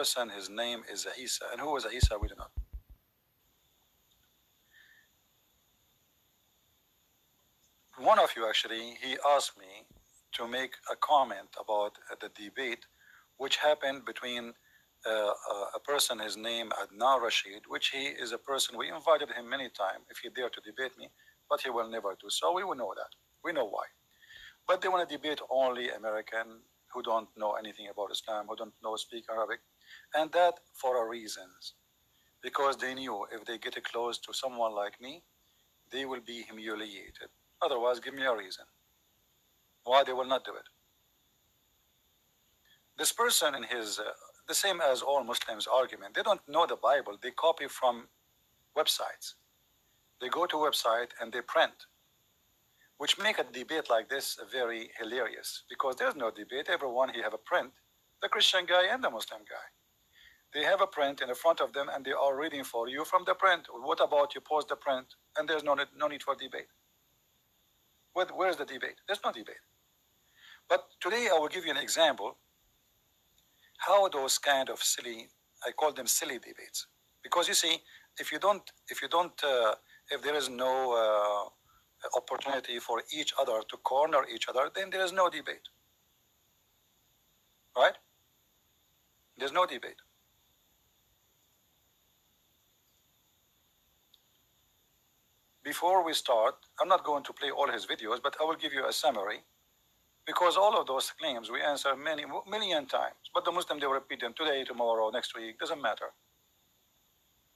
person, his name is Isa. And who was Isa? We do not. One of you actually, he asked me to make a comment about the debate which happened between a person, his name Adnan Rashid, which he is a person, we invited him many times if he dare to debate me, but he will never do so. We will know that. We know why. But they want to debate only American who don't know anything about Islam, who don't know speak Arabic, and that for a reasons. Because they knew if they get close to someone like me, they will be humiliated. Otherwise, give me a reason why they will not do it. This person in his, the same as all Muslims argument, they don't know the Bible. They copy from websites. They go to a website and they print, which make a debate like this very hilarious because there's no debate. Everyone here have a print, the Christian guy and the Muslim guy. They have a print in the front of them and they are reading for you from the print. What about you post the print and there's no need for debate? Where's the debate? There's no debate. But today I will give you an example how those kind of silly, I call them silly debates. Because you see, if there is no opportunity for each other to corner each other, then there is no debate. Right? There's no debate. Before we start, I'm not going to play all his videos, but I will give you a summary because all of those claims we answer million times. But the Muslim, they will repeat them today, tomorrow, next week, doesn't matter.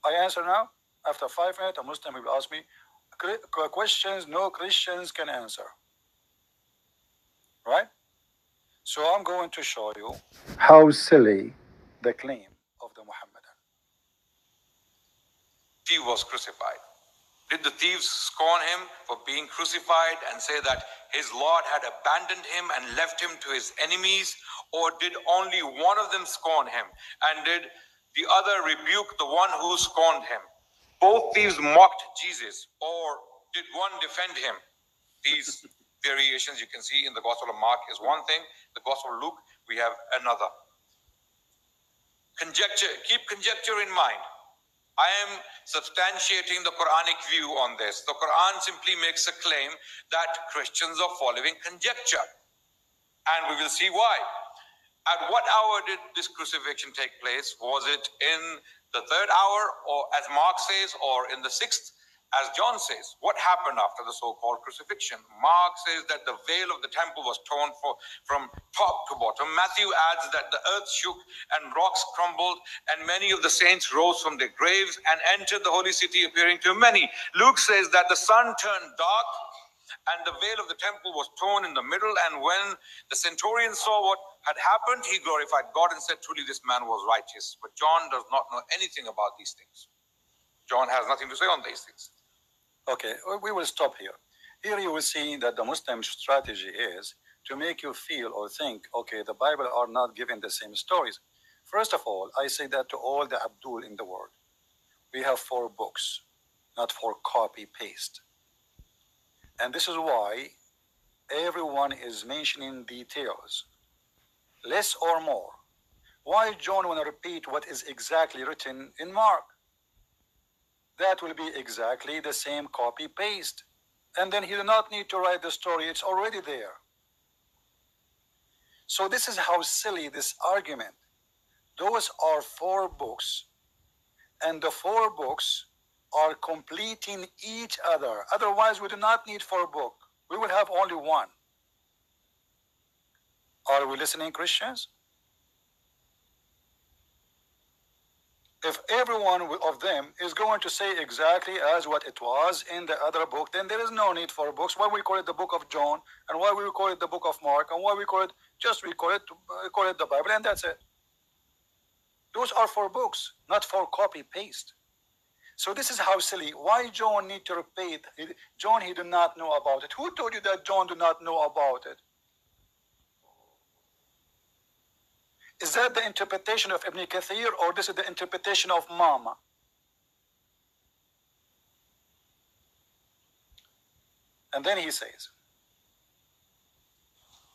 I answer now. After 5 minutes, a Muslim will ask me questions no Christians can answer. Right? So I'm going to show you how silly the claim of the Muhammadan. He was crucified. Did the thieves scorn him for being crucified and say that his Lord had abandoned him and left him to his enemies? Or did only one of them scorn him? And did the other rebuke the one who scorned him? Both thieves mocked Jesus, or did one defend him? These variations you can see in the Gospel of Mark is one thing. The Gospel of Luke, we have another. Conjecture, keep conjecture in mind. I am substantiating the Quranic view on this. The Quran simply makes a claim that Christians are following conjecture. And we will see why. At what hour did this crucifixion take place? Was it in the 3rd hour, or as Mark says, or in the 6th, as John says? What happened after the so-called crucifixion? Mark says that the veil of the temple was torn from top to bottom. Matthew adds that the earth shook and rocks crumbled, and many of the saints rose from their graves and entered the holy city, appearing to many. Luke says that the sun turned dark and the veil of the temple was torn in the middle, and when the centurion saw what had happened, he glorified God and said, truly this man was righteous. But John does not know anything about these things. John has nothing to say on these things. Okay, we will stop here. Here you will see that the Muslim strategy is to make you feel or think, okay, the Bible are not giving the same stories. First of all, I say that to all the Abdul in the world. We have 4 books, not 4 copy-paste. And this is why everyone is mentioning details, less or more. Why John want to repeat what is exactly written in Mark? That will be exactly the same copy-paste. And then he do not need to write the story, it's already there. So this is how silly this argument. Those are 4 books, and the 4 books are completing each other. Otherwise, we do not need 4 books. We will have only 1. Are we listening, Christians? If every one of them is going to say exactly as what it was in the other book, then there is no need for books. Why we call it the book of John, and why we call it the book of Mark, and why we call it the Bible, and that's it. Those are 4 books, not 4 copy-paste. So this is how silly. Why John need to repeat? John, he did not know about it. Who told you that John did not know about it? Is that the interpretation of Ibn Kathir, or this is the interpretation of Mama? And then he says,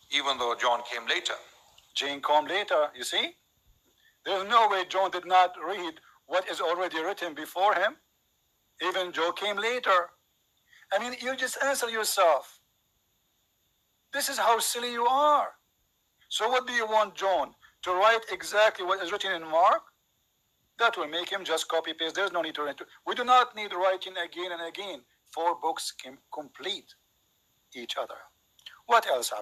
even though John came later. Jane came later, you see? There's no way John did not read what is already written before him. Even Joe came later. I mean, you just answer yourself. This is how silly you are. So what do you want John to write exactly what is written in Mark? That will make him just copy paste. There's no need to write. We do not need writing again and again. 4 books can complete each other. What else happened?